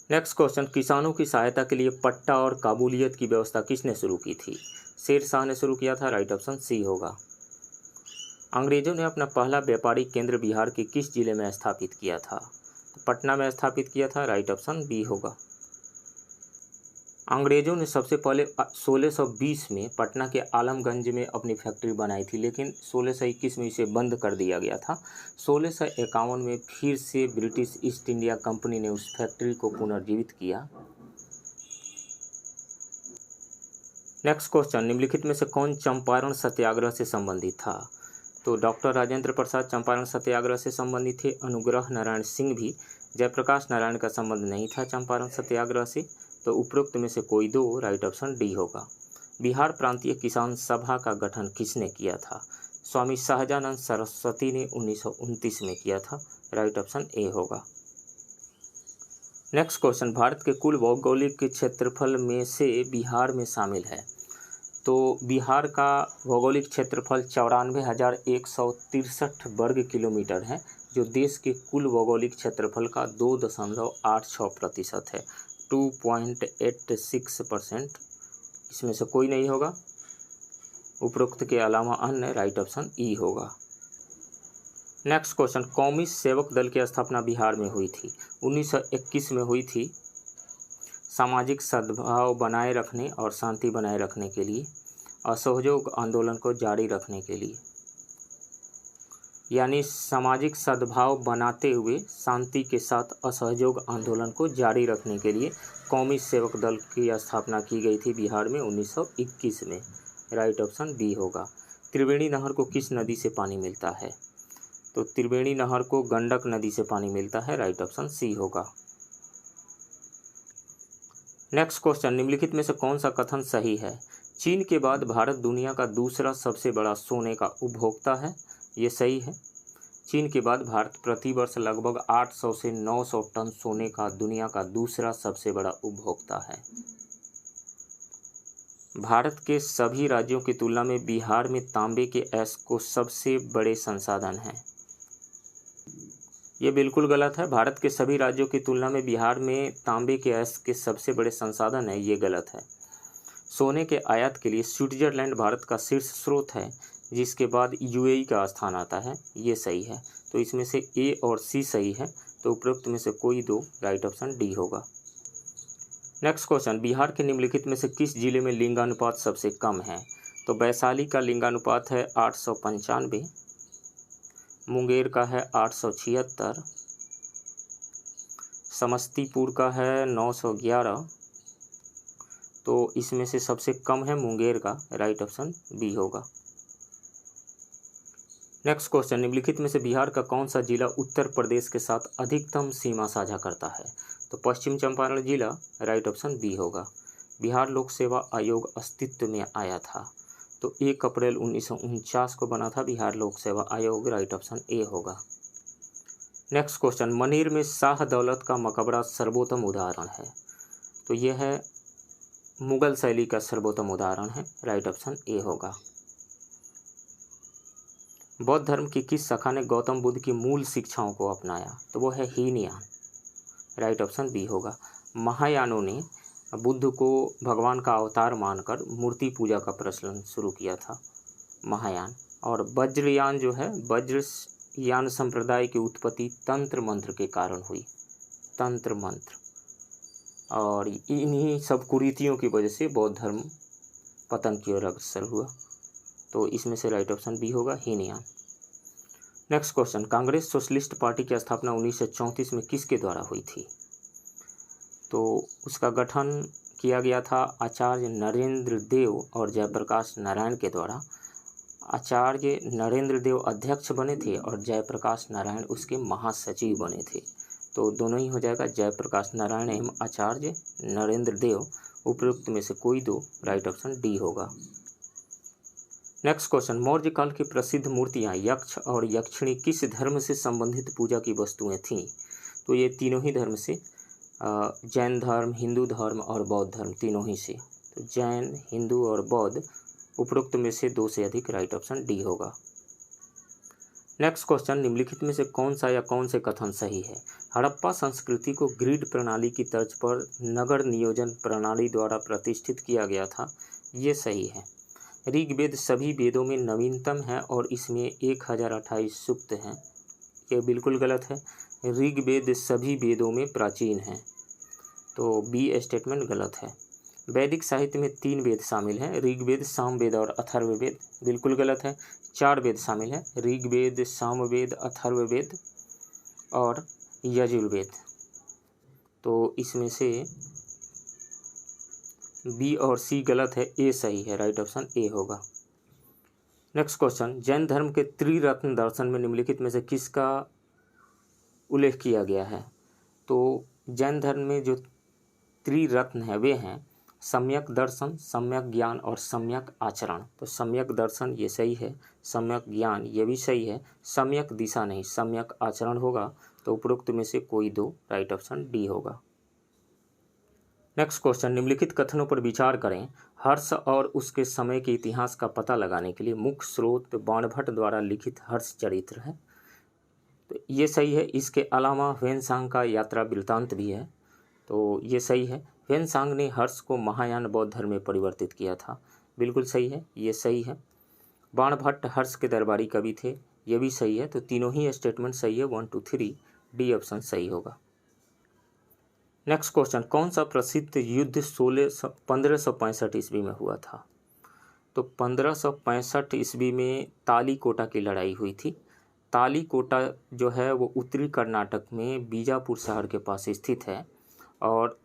Speaker 1: Next question, किसानों की सहायता के लिए पट्टा और काबूलियत की व्यवस्था किसने शुरू की थी? शेर शाह ने शुरू किया था। राइट ऑप्शन सी होगा। अंग्रेजों ने अपना पहला व्यापारिक केंद्र बिहार के किस जिले में स्थापित किया था? तो पटना में स्थापित किया था। राइट ऑप्शन बी होगा। अंग्रेजों ने सबसे पहले 1620 में पटना के आलमगंज में अपनी फैक्ट्री बनाई थी, लेकिन 1621 में इसे बंद कर दिया गया था। 1651 में फिर से ब्रिटिश ईस्ट इंडिया कंपनी ने उस फैक्ट्री को पुनर्जीवित किया। नेक्स्ट क्वेश्चन, निम्नलिखित में से कौन चंपारण सत्याग्रह से संबंधित था? तो डॉक्टर राजेंद्र प्रसाद चंपारण सत्याग्रह से संबंधित थे। अनुग्रह नारायण सिंह भी। जयप्रकाश नारायण का संबंध नहीं था चंपारण सत्याग्रह से। तो उपरोक्त में से कोई दो। राइट ऑप्शन डी होगा। बिहार प्रांतीय किसान सभा का गठन किसने किया था? स्वामी सहजानंद सरस्वती ने 1929 में किया था। राइट ऑप्शन ए होगा। नेक्स्ट क्वेश्चन, भारत के कुल भौगोलिक क्षेत्रफल में से बिहार में शामिल है। तो बिहार का भौगोलिक क्षेत्रफल 94,163 वर्ग किलोमीटर है, जो देश के कुल भौगोलिक क्षेत्रफल का 2.86% है, 2.86%। इसमें से कोई नहीं होगा, उपरोक्त के अलावा अन्य। राइट ऑप्शन ई होगा। नेक्स्ट क्वेश्चन, कौमी सेवक दल की स्थापना बिहार में हुई थी। 1921 में हुई थी, सामाजिक सद्भाव बनाए रखने और शांति बनाए रखने के लिए, असहयोग आंदोलन को जारी रखने के लिए। यानी सामाजिक सद्भाव बनाते हुए शांति के साथ असहयोग आंदोलन को जारी रखने के लिए कौमी सेवक दल की स्थापना की गई थी बिहार में 1921 में। राइट ऑप्शन बी होगा। त्रिवेणी नहर को किस नदी से पानी मिलता है? तो त्रिवेणी नहर को गंडक नदी से पानी मिलता है। राइट ऑप्शन सी होगा। नेक्स्ट क्वेश्चन, निम्नलिखित में से कौन सा कथन सही है? चीन के बाद भारत दुनिया का दूसरा सबसे बड़ा सोने का उपभोक्ता है। ये सही है। चीन के बाद भारत प्रतिवर्ष लगभग 800 से 900 टन सोने का दुनिया का दूसरा सबसे बड़ा उपभोक्ता है। भारत के सभी राज्यों की तुलना में बिहार में तांबे के अयस्क को सबसे बड़े संसाधन है। ये बिल्कुल गलत है। भारत के सभी राज्यों की तुलना में बिहार में तांबे के अयस्क के सबसे बड़े संसाधन है, ये गलत है। सोने के आयात के लिए स्विट्जरलैंड भारत का शीर्ष स्रोत है, जिसके बाद यूएई का स्थान आता है। ये सही है। तो इसमें से ए और सी सही है, तो उपरोक्त में से कोई दो राइट ऑप्शन डी होगा। नेक्स्ट क्वेश्चन, बिहार के निम्नलिखित में से किस जिले में लिंगानुपात सबसे कम है? तो वैशाली का लिंगानुपात है 895, मुंगेर का है 876, समस्तीपुर का है 911, तो इसमें से सबसे कम है मुंगेर का। राइट ऑप्शन बी होगा। नेक्स्ट क्वेश्चन, निम्नलिखित में से बिहार का कौन सा जिला उत्तर प्रदेश के साथ अधिकतम सीमा साझा करता है? तो पश्चिम चंपारण जिला। राइट ऑप्शन बी होगा। बिहार लोक सेवा आयोग अस्तित्व में आया था, तो 1 अप्रैल 1949 को बना था बिहार लोक सेवा आयोग। राइट ऑप्शन ए होगा। नेक्स्ट क्वेश्चन, मनेर में शाह दौलत का मकबरा सर्वोत्तम उदाहरण है। तो यह है मुगल शैली का सर्वोत्तम उदाहरण है। राइट ऑप्शन ए होगा। बौद्ध धर्म की किस शाखा ने गौतम बुद्ध की मूल शिक्षाओं को अपनाया? तो वो है हीनयान। राइट ऑप्शन बी होगा। महायानों ने बुद्ध को भगवान का अवतार मानकर मूर्ति पूजा का प्रचलन शुरू किया था, महायान। और वज्रयान जो है, वज्रयान संप्रदाय की उत्पत्ति तंत्र मंत्र के कारण हुई, तंत्र मंत्र। और इन्हीं सब कुरीतियों की वजह से बौद्ध धर्म पतन की ओर अग्रसर हुआ, तो इसमें से राइट ऑप्शन बी होगा, Hinayana. Next question, Congress socialist party की स्थापना 1934 में किसके द्वारा हुई थी? तो उसका गठन किया गया था आचार्य नरेंद्र देव और जयप्रकाश नारायण के द्वारा। आचार्य नरेंद्र देव अध्यक्ष बने थे और जयप्रकाश नारायण उसके महासचिव बने थे, तो दोनों ही हो जाएगा, जयप्रकाश नारायण एवं आचार्य नरेंद्र देव। उपयुक्त में से कोई दो राइट ऑप्शन डी होगा। नेक्स्ट क्वेश्चन, मौर्य काल की प्रसिद्ध मूर्तियां यक्ष और यक्षिणी किस धर्म से संबंधित पूजा की वस्तुएं थीं? तो ये तीनों ही धर्म से, जैन धर्म, हिंदू धर्म और बौद्ध धर्म, तीनों ही से। तो जैन, हिंदू और बौद्ध, उपरोक्त में से 2 से अधिक राइट ऑप्शन डी होगा। नेक्स्ट क्वेश्चन, निम्नलिखित में से कौन सा या कौन से कथन सही है? हड़प्पा संस्कृति को ग्रिड प्रणाली की तर्ज पर नगर नियोजन प्रणाली द्वारा प्रतिष्ठित किया गया था। ये सही है। ऋग्वेद सभी वेदों में नवीनतम है और इसमें 1028 सूक्त हैं। ये बिल्कुल गलत है। ऋग्वेद सभी वेदों में प्राचीन है, तो बी स्टेटमेंट गलत है। वैदिक साहित्य में 3 वेद शामिल हैं, ऋग्वेद, सामवेद और अथर्ववेद। बिल्कुल गलत है। 4 वेद शामिल हैं, ऋग्वेद, सामवेद, अथर्ववेद और यजुर्वेद। तो इसमें से बी और सी गलत है, ए सही है। राइट ऑप्शन ए होगा। नेक्स्ट क्वेश्चन, जैन धर्म के त्रिरत्न दर्शन में निम्नलिखित में से किसका उल्लेख किया गया है? तो जैन धर्म में जो त्रिरत्न है वे हैं सम्यक दर्शन, सम्यक ज्ञान और सम्यक आचरण। तो सम्यक दर्शन ये सही है, सम्यक ज्ञान ये भी सही है, सम्यक दिशा नहीं, सम्यक आचरण होगा। तो उपरोक्त में से कोई 2 राइट ऑप्शन डी होगा। नेक्स्ट क्वेश्चन, निम्नलिखित कथनों पर विचार करें। हर्ष और उसके समय के इतिहास का पता लगाने के लिए मुख्य स्रोत बाणभट्ट द्वारा लिखित हर्ष चरित्र है। तो ये सही है। इसके अलावा ह्वेनसांग का यात्रा वृत्तांत भी है, तो ये सही है। ह्वेनसांग ने हर्ष को महायान बौद्ध धर्म में परिवर्तित किया था। बिल्कुल सही है, ये सही है। बाणभट्ट हर्ष के दरबारी कवि थे, ये भी सही है। तो तीनों ही स्टेटमेंट सही है, 1 2 3 डी ऑप्शन सही होगा। नेक्स्ट क्वेश्चन, कौन सा प्रसिद्ध युद्ध 1565 ईस्वी में हुआ था? तो 1565 ईस्वी में तालीकोटा की लड़ाई हुई थी। तालीकोटा जो है वो उत्तरी कर्नाटक में बीजापुर शहर के पास स्थित है। और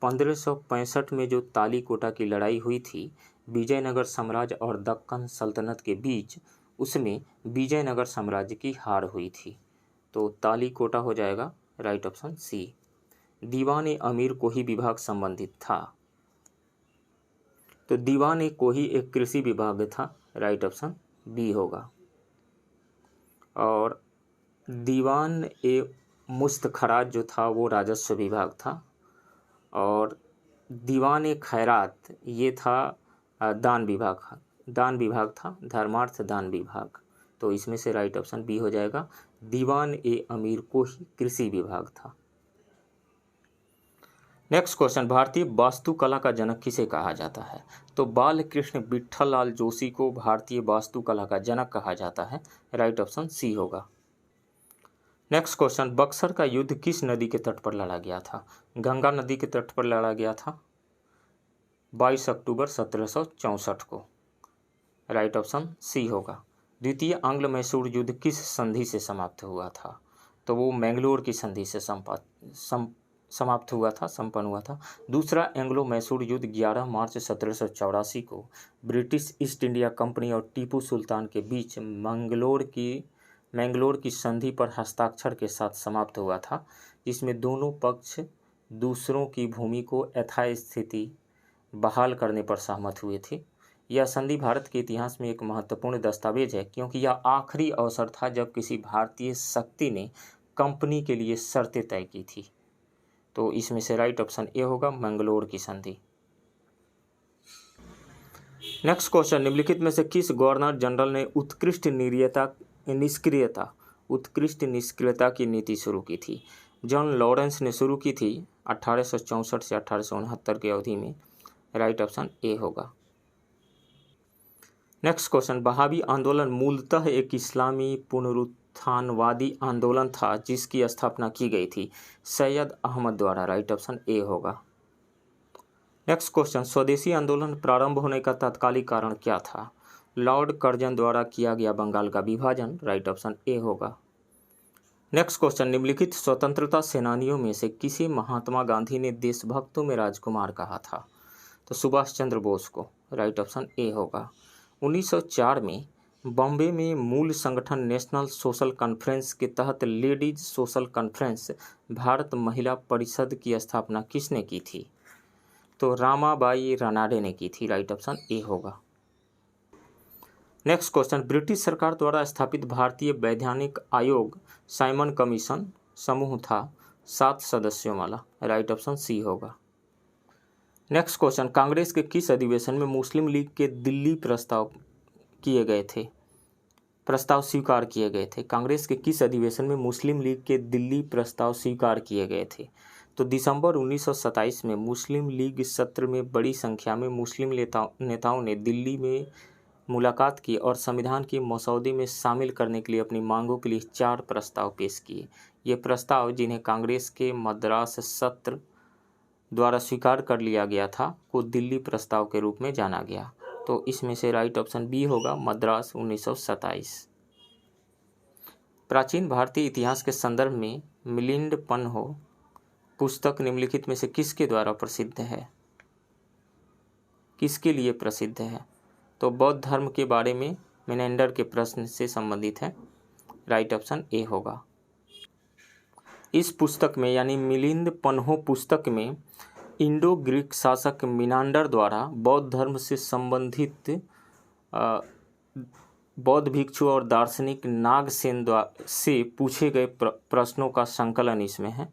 Speaker 1: 1565 में जो तालीकोटा की लड़ाई हुई थी विजयनगर साम्राज्य और दक्कन सल्तनत के बीच, उसमें विजयनगर साम्राज्य की हार हुई थी। तो तालीकोटा हो जाएगा राइट ऑप्शन सी। दीवान अमीर कोही विभाग संबंधित था, तो दीवान कोही एक कृषि विभाग था, राइट ऑप्शन बी होगा। और दीवान ए मुस्तखराज जो था वो राजस्व विभाग था। और दीवान ए खैरात ये था दान विभाग था, धर्मार्थ दान विभाग। तो इसमें से राइट ऑप्शन बी हो जाएगा, दीवान ए अमीर कोही कृषि विभाग था। नेक्स्ट क्वेश्चन, भारतीय वास्तुकला का जनक किसे कहा जाता है? तो बालकृष्ण विट्ठललाल जोशी को भारतीय वास्तुकला का जनक कहा जाता है, राइट ऑप्शन सी होगा। नेक्स्ट क्वेश्चन, बक्सर का युद्ध किस नदी के तट पर लड़ा गया था? गंगा नदी के तट पर लड़ा गया था 22 अक्टूबर 1764 को, राइट ऑप्शन सी होगा। द्वितीय आंग्ल मैसूर युद्ध किस संधि से समाप्त हुआ था? तो वो मैंगलोर की संधि से समाप्त हुआ था, संपन्न हुआ था। दूसरा एंग्लो मैसूर युद्ध 11 मार्च 1784 को ब्रिटिश ईस्ट इंडिया कंपनी और टीपू सुल्तान के बीच मैंगलोर की संधि पर हस्ताक्षर के साथ समाप्त हुआ था, जिसमें दोनों पक्ष दूसरों की भूमि को यथास्थिति बहाल करने पर सहमत हुए थे। यह संधि भारत के इतिहास में एक महत्वपूर्ण दस्तावेज है, क्योंकि यह आखिरी अवसर था जब किसी भारतीय शक्ति ने कंपनी के लिए शर्तें तय की थी। तो इसमें से राइट ऑप्शन ए होगा, मैंगलोर की संधि। नेक्स्ट क्वेश्चन, निम्नलिखित में से किस गवर्नर जनरल ने उत्कृष्ट निष्क्रियता की नीति शुरू की थी? जॉन लॉरेंस ने शुरू की थी 1864 से 1869 की अवधि में, राइट ऑप्शन ए होगा। नेक्स्ट क्वेश्चन, बहावी आंदोलन मूलतः एक इस्लामी पुनरुत्थानवादी आंदोलन था जिसकी स्थापना की गई थी सैयद अहमद द्वारा, राइट ऑप्शन ए होगा। नेक्स्ट क्वेश्चन, स्वदेशी आंदोलन प्रारंभ होने का तात्कालिक कारण क्या था? लॉर्ड कर्जन द्वारा किया गया बंगाल का विभाजन, राइट ऑप्शन ए होगा। नेक्स्ट क्वेश्चन, निम्नलिखित स्वतंत्रता सेनानियों में से किसे महात्मा गांधी ने देशभक्तों में राजकुमार कहा था? तो सुभाष चंद्र बोस को, राइट ऑप्शन ए होगा। 1904 में बॉम्बे में मूल संगठन नेशनल सोशल कॉन्फ्रेंस के तहत लेडीज सोशल कॉन्फ्रेंस भारत महिला परिषद की स्थापना किसने की थी? तो रामाबाई रानाडे ने की थी, राइट ऑप्शन ए होगा। नेक्स्ट क्वेश्चन, ब्रिटिश सरकार द्वारा स्थापित भारतीय वैधानिक आयोग साइमन कमीशन समूह था 7 सदस्यों वाला, राइट ऑप्शन सी होगा। नेक्स्ट क्वेश्चन, कांग्रेस के किस अधिवेशन में मुस्लिम लीग के दिल्ली प्रस्ताव स्वीकार किए गए थे? कांग्रेस के किस अधिवेशन में मुस्लिम लीग के दिल्ली प्रस्ताव स्वीकार किए गए थे? तो दिसंबर 1927 में मुस्लिम लीग सत्र में बड़ी संख्या में मुस्लिम नेताओं ने दिल्ली में मुलाकात की और संविधान की मसौदे में शामिल करने के लिए अपनी मांगों के लिए 4 प्रस्ताव पेश किए। ये प्रस्ताव, जिन्हें कांग्रेस के मद्रास सत्र द्वारा स्वीकार कर लिया गया था, को दिल्ली प्रस्ताव के रूप में जाना गया। तो इसमें से राइट ऑप्शन बी होगा, मद्रास 1927। प्राचीन भारतीय इतिहास के संदर्भ में मिलिंद पन्हो पुस्तक निम्नलिखित में से किसके द्वारा प्रसिद्ध है? किसके लिए प्रसिद्ध है? तो बौद्ध धर्म के बारे में मेनेंडर के प्रश्न से संबंधित है, राइट ऑप्शन ए होगा। इस पुस्तक में यानी मिलिंद पन्हो पुस्तक में इंडो ग्रीक शासक मिनांडर द्वारा बौद्ध धर्म से संबंधित बौद्ध भिक्षु और दार्शनिक नागसेन से पूछे गए प्रश्नों का संकलन इसमें है।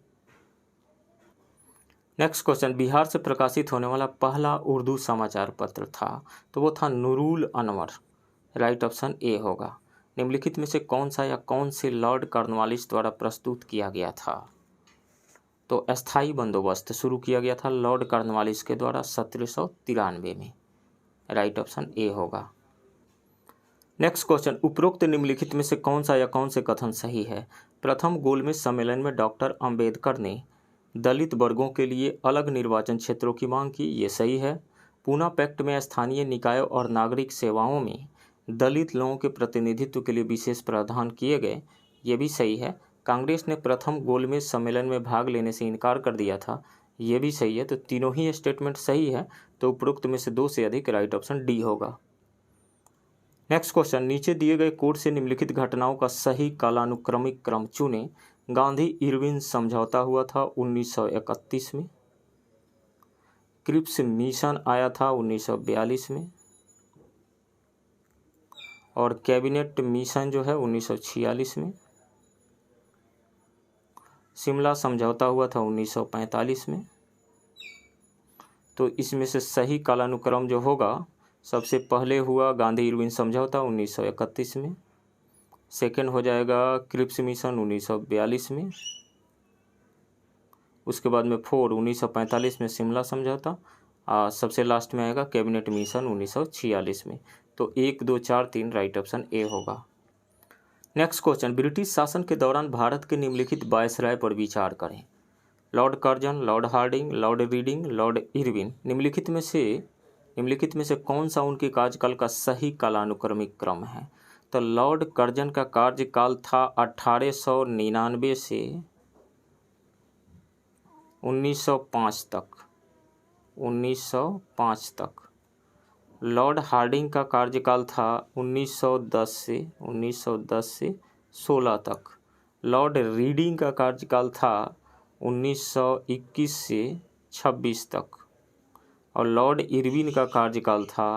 Speaker 1: नेक्स्ट क्वेश्चन, बिहार से प्रकाशित होने वाला पहला उर्दू समाचार पत्र था? तो वो था Nurul Anwar, right option A होगा। निम्नलिखित में से कौन सा या कौन से लॉर्ड कॉर्नवालिस द्वारा प्रस्तुत किया गया था? तो अस्थाई बंदोबस्त शुरू किया गया था लॉर्ड कॉर्नवालिस के द्वारा 1793 में, राइट ऑप्शन ए होगा। नेक्स्ट क्वेश्चन, उपरोक्त निम्नलिखित में से कौन सा या कौन से कथन सही है? प्रथम गोलमेज सम्मेलन में डॉक्टर अंबेडकर ने दलित वर्गों के लिए अलग निर्वाचन क्षेत्रों की मांग की, ये सही है। पूना पैक्ट में स्थानीय निकायों और नागरिक सेवाओं में दलित लोगों के प्रतिनिधित्व के लिए विशेष प्रावधान किए गए, ये भी सही है। कांग्रेस ने प्रथम गोलमेज सम्मेलन में भाग लेने से इनकार कर दिया था, ये भी सही है। तो तीनों ही स्टेटमेंट सही है, तो उपरोक्त में से 2 से अधिक, राइट ऑप्शन डी होगा। नेक्स्ट क्वेश्चन, नीचे दिए गए कोड से निम्नलिखित घटनाओं का सही कालानुक्रमिक क्रम चुनें। गांधी इरविन समझौता हुआ था 1931 में, क्रिप्स मिशन आया था 1942 में, और कैबिनेट मिशन जो है 1946 में, शिमला समझौता हुआ था 1945 में। तो इसमें से सही कालानुक्रम जो होगा, सबसे पहले हुआ गांधी इरविन समझौता 1931 में, सेकंड हो जाएगा क्रिप्स मिशन 1942 में, उसके बाद में 1945 में शिमला समझौता, सबसे लास्ट में आएगा कैबिनेट मिशन 1946 में। तो 1, 2, 4, 3 राइट ऑप्शन ए होगा। नेक्स्ट क्वेश्चन, ब्रिटिश शासन के दौरान भारत के निम्नलिखित वायसराय पर विचार करें। Lord Curzon, Lord Hardinge, Lord Reading, Lord Irwin. निम्नलिखित में से कौन सा उनके कार्यकाल का सही कालानुक्रमिक क्रम है? तो लॉर्ड कर्जन का कार्यकाल था 1899 से 1905 तक। लॉर्ड हार्डिंग का कार्यकाल था 1910 से 16 तक। लॉर्ड रीडिंग का कार्यकाल था 1921 से 26 तक, और लॉर्ड इरविन का कार्यकाल था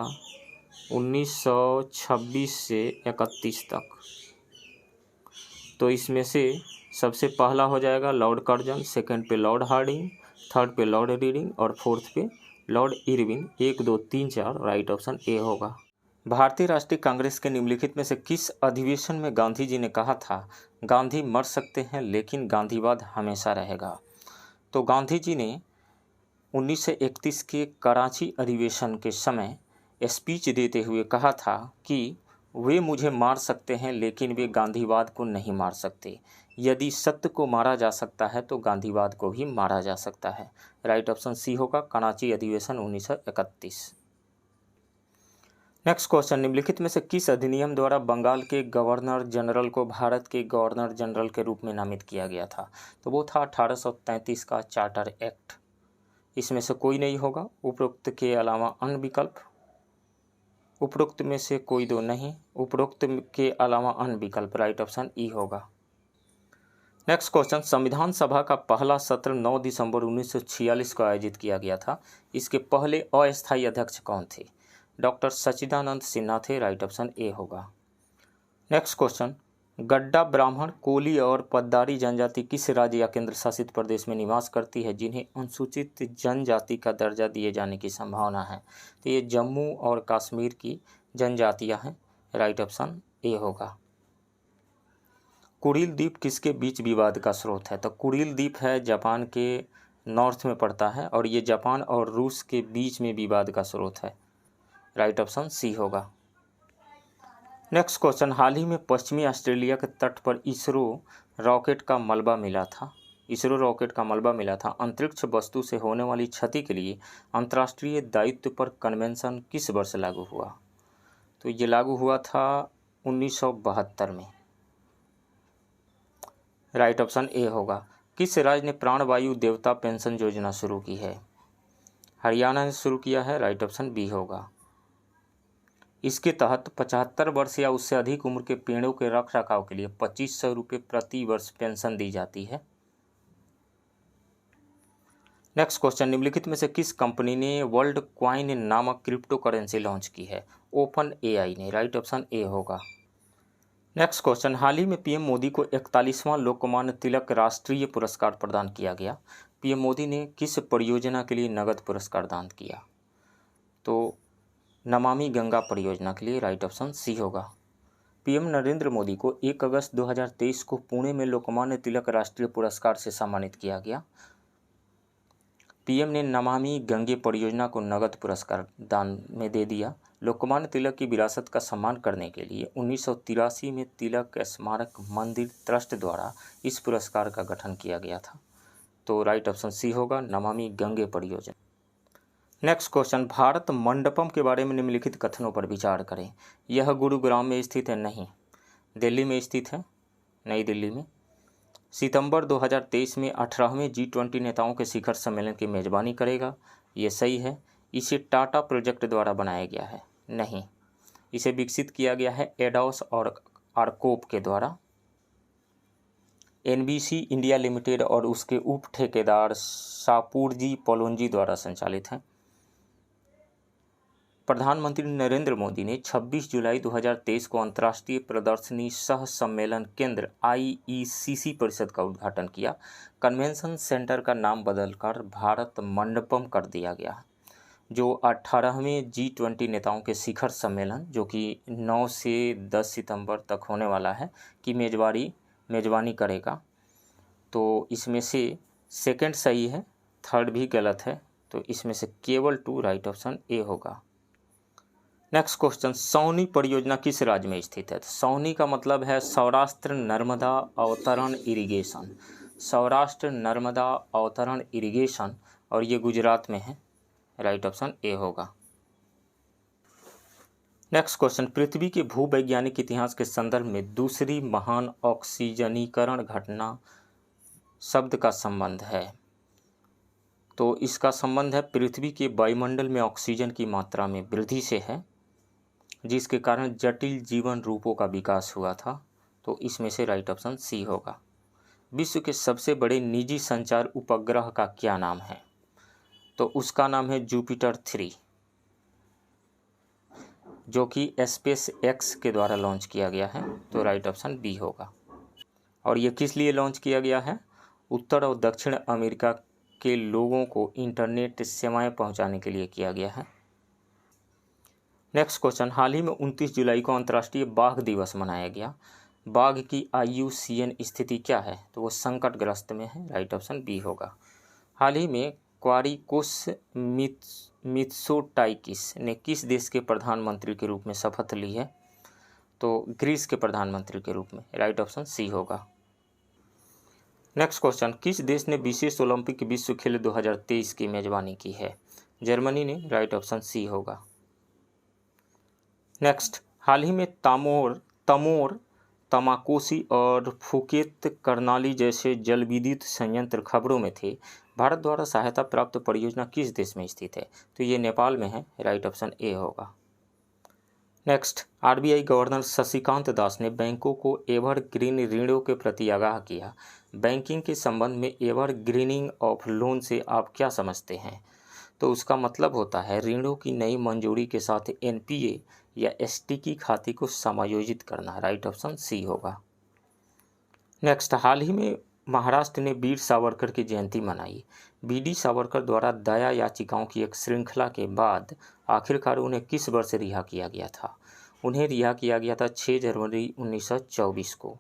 Speaker 1: 1926 से 31 तक। तो इसमें से सबसे पहला हो जाएगा लॉर्ड कर्जन, सेकंड पे लॉर्ड हार्डिंग, थर्ड पे लॉर्ड रीडिंग और फोर्थ पे Lord Irwin. 1, 2, 3, 4 right option A होगा। भारतीय राष्ट्रीय कांग्रेस के निम्नलिखित में से किस अधिवेशन में गांधी जी ने कहा था, गांधी मर सकते हैं लेकिन गांधीवाद हमेशा रहेगा? तो गांधी जी ने 1931 के कराची अधिवेशन के समय स्पीच देते हुए कहा था कि वे मुझे मार सकते हैं लेकिन वे गांधीवाद को नहीं मार सकते। यदि सत्य को मारा जा सकता है तो गांधीवाद को भी मारा जा सकता है। राइट ऑप्शन सी होगा, कराची अधिवेशन 1931। नेक्स्ट क्वेश्चन, निम्नलिखित में से किस अधिनियम द्वारा बंगाल के गवर्नर जनरल को भारत के गवर्नर जनरल के रूप में नामित किया गया था? तो वो था 1833 का चार्टर एक्ट। इसमें से कोई नहीं होगा, उपरोक्त के अलावा अन्य विकल्प। उपरोक्त में से कोई 2 नहीं, उपरोक्त के अलावा अन्य विकल्प। राइट ऑप्शन ई होगा। नेक्स्ट क्वेश्चन, संविधान सभा का पहला सत्र 9 दिसंबर 1946 को आयोजित किया गया था। इसके पहले अस्थायी अध्यक्ष कौन थे? डॉक्टर सच्चिदानंद सिन्हा थे। राइट ऑप्शन ए होगा। नेक्स्ट क्वेश्चन, गड्डा ब्राह्मण, कोली और पद्दारी जनजाति किस राज्य या केंद्र शासित प्रदेश में निवास करती है जिन्हें अनुसूचित जनजाति का दर्जा दिए जाने की संभावना है? तो ये जम्मू और कश्मीर की जनजातियां हैं। राइट ऑप्शन ए होगा। कुरिल द्वीप किसके बीच विवाद का स्रोत है? तो कुरिल द्वीप है जापान के नॉर्थ में पड़ता है और ये जापान और रूस के बीच में विवाद का स्रोत है। राइट ऑप्शन सी होगा। नेक्स्ट क्वेश्चन, हाल ही में पश्चिमी ऑस्ट्रेलिया के तट पर इसरो रॉकेट का मलबा मिला था। अंतरिक्ष वस्तु से होने वाली क्षति के लिए अंतर्राष्ट्रीय दायित्व पर कन्वेंशन किस वर्ष लागू हुआ? तो ये लागू हुआ था 1972 में। राइट ऑप्शन ए होगा। किस राज्य ने प्राणवायु देवता पेंशन योजना शुरू की है? हरियाणा ने शुरू किया है। राइट ऑप्शन बी होगा। इसके तहत 75 वर्ष या उससे अधिक उम्र के पेड़ों के रख रखाव के लिए 2500 रुपये प्रति वर्ष पेंशन दी जाती है। नेक्स्ट क्वेश्चन, निम्नलिखित में से किस कंपनी ने वर्ल्ड क्वाइन नामक क्रिप्टो करेंसी लॉन्च की है? ओपन एआई ने। राइट ऑप्शन ए होगा। नेक्स्ट क्वेश्चन, हाल ही में पीएम मोदी को 41वां लोकमान्य तिलक राष्ट्रीय पुरस्कार प्रदान किया गया। पीएम मोदी ने किस परियोजना के लिए नगद पुरस्कार दान किया? तो नमामि गंगा परियोजना के लिए। राइट ऑप्शन सी होगा। पीएम नरेंद्र मोदी को 1 अगस्त 2023 को पुणे में लोकमान्य तिलक राष्ट्रीय पुरस्कार से सम्मानित किया गया। पीएम ने नमामि गंगे परियोजना को नगद पुरस्कार दान में दे दिया। लोकमान्य तिलक की विरासत का सम्मान करने के लिए 1983 में तिलक स्मारक मंदिर ट्रस्ट द्वारा इस पुरस्कार का गठन किया गया था। तो राइट ऑप्शन सी होगा, नमामि गंगे परियोजना। नेक्स्ट क्वेश्चन, भारत मंडपम के बारे में निम्नलिखित कथनों पर विचार करें। यह गुरुग्राम में स्थित है? नहीं। दिल्ली में स्थित है? नई दिल्ली में। सितंबर 2023 में 18वें G20 नेताओं के शिखर सम्मेलन की मेजबानी करेगा? ये सही है। इसे टाटा प्रोजेक्ट द्वारा बनाया गया है? नहीं। इसे विकसित किया गया है एडोस और आर्कोप के द्वारा। NBC इंडिया लिमिटेड और उसके उप ठेकेदार शापूरजी पोलोंजी द्वारा संचालित है। प्रधानमंत्री नरेंद्र मोदी ने 26 जुलाई 2023 को अंतर्राष्ट्रीय प्रदर्शनी सह सम्मेलन केंद्र IECC परिषद का उद्घाटन किया। कन्वेंशन सेंटर का नाम बदलकर भारत मंडपम कर दिया गया, जो 18वें G20 नेताओं के शिखर सम्मेलन, जो कि 9 से 10 सितंबर तक होने वाला है, की मेजबानी करेगा। तो इसमें से सेकंड सही है, थर्ड भी गलत है, तो इसमें से केवल 2 राइट ऑप्शन ए होगा। नेक्स्ट क्वेश्चन, सौनी परियोजना किस राज्य में स्थित है? तो सौनी का मतलब है सौराष्ट्र नर्मदा अवतरण इरिगेशन। सौराष्ट्र नर्मदा अवतरण इरिगेशन, और ये गुजरात में है। राइट ऑप्शन ए होगा। नेक्स्ट क्वेश्चन, पृथ्वी के भूवैज्ञानिक इतिहास के संदर्भ में दूसरी महान ऑक्सीजनीकरण घटना शब्द का संबंध है? तो इसका संबंध है पृथ्वी के वायुमंडल में ऑक्सीजन की मात्रा में वृद्धि से है, जिसके कारण जटिल जीवन रूपों का विकास हुआ था। तो इसमें से राइट ऑप्शन सी होगा। विश्व के सबसे बड़े निजी संचार उपग्रह का क्या नाम है? तो उसका नाम है जुपिटर 3, जो कि स्पेस एक्स के द्वारा लॉन्च किया गया है। तो राइट ऑप्शन बी होगा। और ये किस लिए लॉन्च किया गया है? उत्तर और दक्षिण अमेरिका के लोगों को इंटरनेट सेवाएं पहुंचाने के लिए किया गया है। नेक्स्ट क्वेश्चन, हाल ही में 29 जुलाई को अंतर्राष्ट्रीय बाघ दिवस मनाया गया। बाघ की IUCN स्थिति क्या है? तो वो संकटग्रस्त में है। राइट ऑप्शन बी होगा। हाल ही में क्वारिकोस मित्सोटाइकिस ने किस देश के प्रधानमंत्री के रूप में शपथ ली है? तो ग्रीस के प्रधानमंत्री के रूप में। राइट ऑप्शन सी होगा। नेक्स्ट क्वेश्चन, किस देश ने विशेष ओलंपिक विश्व खेल 2023 की मेजबानी की है? जर्मनी ने। राइट ऑप्शन सी होगा। नेक्स्ट, हाल ही में तमोर, तमाकोसी और फुकेत कर्नाली जैसे जल विद्युत संयंत्र खबरों में थे। भारत द्वारा सहायता प्राप्त परियोजना किस देश में स्थित है? तो ये नेपाल में है। राइट ऑप्शन ए होगा। Next, RBI governor Shashikant Das ने बैंकों को एवरग्रीन ऋणों के प्रति आगाह किया। बैंकिंग के संबंध में एवरग्रीनिंग ऑफ लोन से आप क्या समझते हैं? तो उसका मतलब होता है ऋणों की नई मंजूरी के साथ NPA या ST खाते को समायोजित करना। राइट ऑप्शन सी होगा। नेक्स्ट, हाल ही में महाराष्ट्र ने वीर सावरकर की जयंती मनाई। BD सावरकर द्वारा दया याचिकाओं की एक श्रृंखला के बाद आखिरकार उन्हें किस वर्ष रिहा किया गया था? उन्हें रिहा किया गया था 6 जनवरी 1924 को।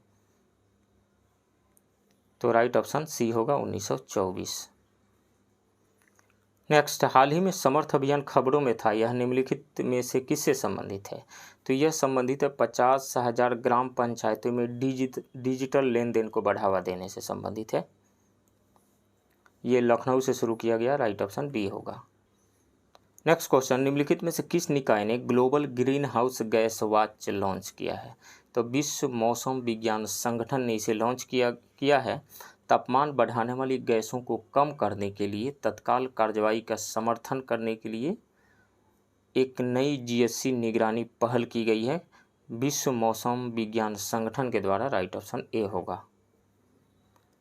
Speaker 1: तो राइट ऑप्शन सी होगा, 1924। नेक्स्ट, हाल ही में समर्थ अभियान खबरों में था। यह निम्नलिखित में से किससे संबंधित है? तो यह संबंधित है 50,000 ग्राम पंचायतों में डिजिटल लेन देन को बढ़ावा देने से संबंधित है। ये लखनऊ से शुरू किया गया। राइट ऑप्शन बी होगा। नेक्स्ट क्वेश्चन, निम्नलिखित में से किस निकाय ने global green house gas watch launch किया है? तो विश्व मौसम विज्ञान संगठन ने इसे लॉन्च किया है। तापमान बढ़ाने वाली गैसों को कम करने के लिए तत्काल कार्रवाई का समर्थन करने के लिए एक नई GSC निगरानी पहल की गई है विश्व मौसम विज्ञान संगठन के द्वारा। राइट ऑप्शन ए होगा।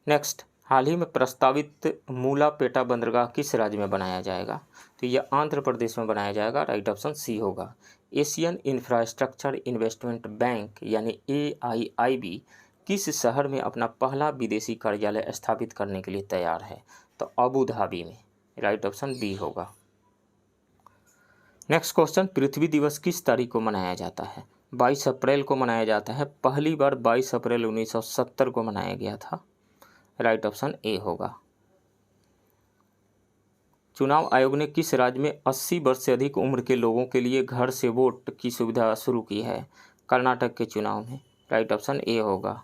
Speaker 1: नेक्स्ट, हाल ही में प्रस्तावित मूलापेटा बंदरगाह किस राज्य में बनाया जाएगा? तो यह आंध्र प्रदेश में बनाया जाएगा। राइट ऑप्शन सी होगा। एशियन इंफ्रास्ट्रक्चर इन्वेस्टमेंट बैंक यानी AIIB किस शहर में अपना पहला विदेशी कार्यालय स्थापित करने के लिए तैयार है? तो अबू धाबी में। राइट ऑप्शन बी होगा। नेक्स्ट क्वेश्चन, पृथ्वी दिवस किस तारीख को मनाया जाता है? 22 अप्रैल को मनाया जाता है। पहली बार 22 अप्रैल 1970 को मनाया गया था। राइट ऑप्शन ए होगा। चुनाव आयोग ने किस राज्य में 80 वर्ष से अधिक उम्र के लोगों के लिए घर से वोट की सुविधा शुरू की है? कर्नाटक के चुनाव में। राइट ऑप्शन ए होगा।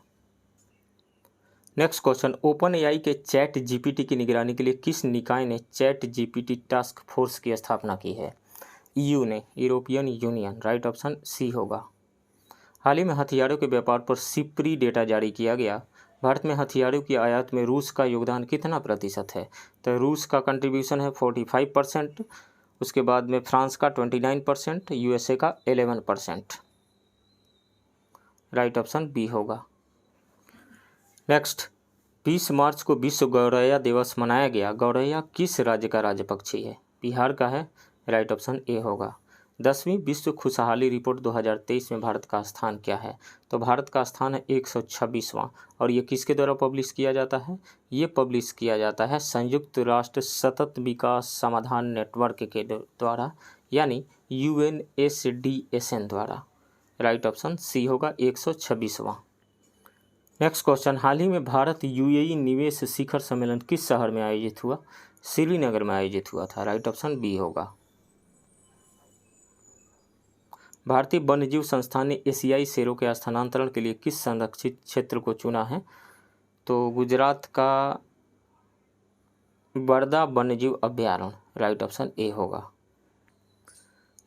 Speaker 1: नेक्स्ट क्वेश्चन, ओपन एआई के चैट जीपीटी की निगरानी के लिए किस निकाय ने चैट जीपीटी टास्क फोर्स की स्थापना की है? ईयू ने, European Union. Right option C होगा। हाल ही में हथियारों के व्यापार पर सिप्री डेटा जारी किया गया। भारत में हथियारों की आयात में रूस का योगदान कितना प्रतिशत है? तो रूस का कंट्रीब्यूशन है 45%, उसके बाद में फ्रांस का 29%, यूएसए का 11%। राइट ऑप्शन बी होगा। नेक्स्ट, 20 मार्च को विश्व गौरैया दिवस मनाया गया। गौरैया किस राज्य का राज्य पक्षी है? बिहार का है। राइट ऑप्शन ए होगा। 10वीं विश्व खुशहाली रिपोर्ट 2023 में भारत का स्थान क्या है? तो भारत का स्थान है 126वां। और ये किसके द्वारा पब्लिश किया जाता है? ये पब्लिश किया जाता है संयुक्त राष्ट्र सतत विकास समाधान नेटवर्क के द्वारा, यानी UNSDSN द्वारा। राइट ऑप्शन सी होगा, 126वां। नेक्स्ट क्वेश्चन, हाल ही में भारत यूएई निवेश शिखर सम्मेलन किस शहर में आयोजित हुआ? श्रीनगर में आयोजित हुआ था। राइट ऑप्शन बी होगा। भारतीय वन्यजीव संस्थान ने एशियाई शेरों के स्थानांतरण के लिए किस संरक्षित क्षेत्र को चुना है? तो गुजरात का बरदा वन्यजीव अभ्यारण्य। राइट ऑप्शन ए होगा।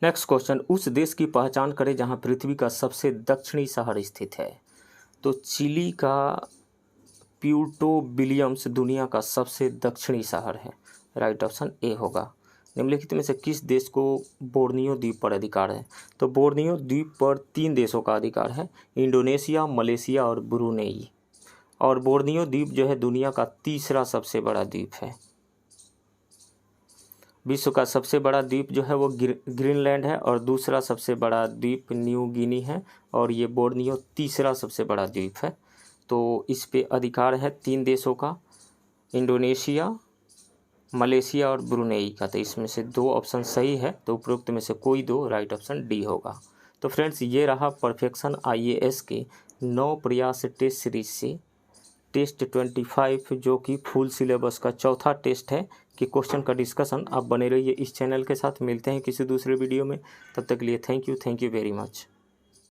Speaker 1: नेक्स्ट क्वेश्चन, उस देश की पहचान करें जहां पृथ्वी का सबसे दक्षिणी शहर स्थित है। तो चिली का प्यूर्टो विलियम्स दुनिया का सबसे दक्षिणी शहर है। राइट ऑप्शन ए होगा। निम्नलिखित में से किस देश को बोर्नियो द्वीप पर अधिकार है? तो बोर्नियो द्वीप पर 3 देशों का अधिकार है, इंडोनेशिया, मलेशिया और ब्रुनेई। और बोर्नियो द्वीप जो है दुनिया का तीसरा सबसे बड़ा द्वीप है। विश्व का सबसे बड़ा द्वीप जो है वो ग्रीनलैंड है, और दूसरा सबसे बड़ा द्वीप न्यू गिनी है, और ये बोर्नियो तीसरा सबसे बड़ा द्वीप है। तो इस पे अधिकार है 3 देशों का, इंडोनेशिया, मलेशिया और ब्रुनेई का। तो इसमें से 2 ऑप्शन सही है, तो उपरोक्त में से कोई 2। राइट ऑप्शन डी होगा। तो फ्रेंड्स, ये रहा परफेक्शन IAS के 9 प्रयास टेस्ट सीरीज से टेस्ट 25, जो कि फुल सिलेबस का चौथा टेस्ट है, कि क्वेश्चन का डिस्कशन। आप बने रहिए इस चैनल के साथ। मिलते हैं किसी दूसरे वीडियो में, तब तक के लिए थैंक यू वेरी मच।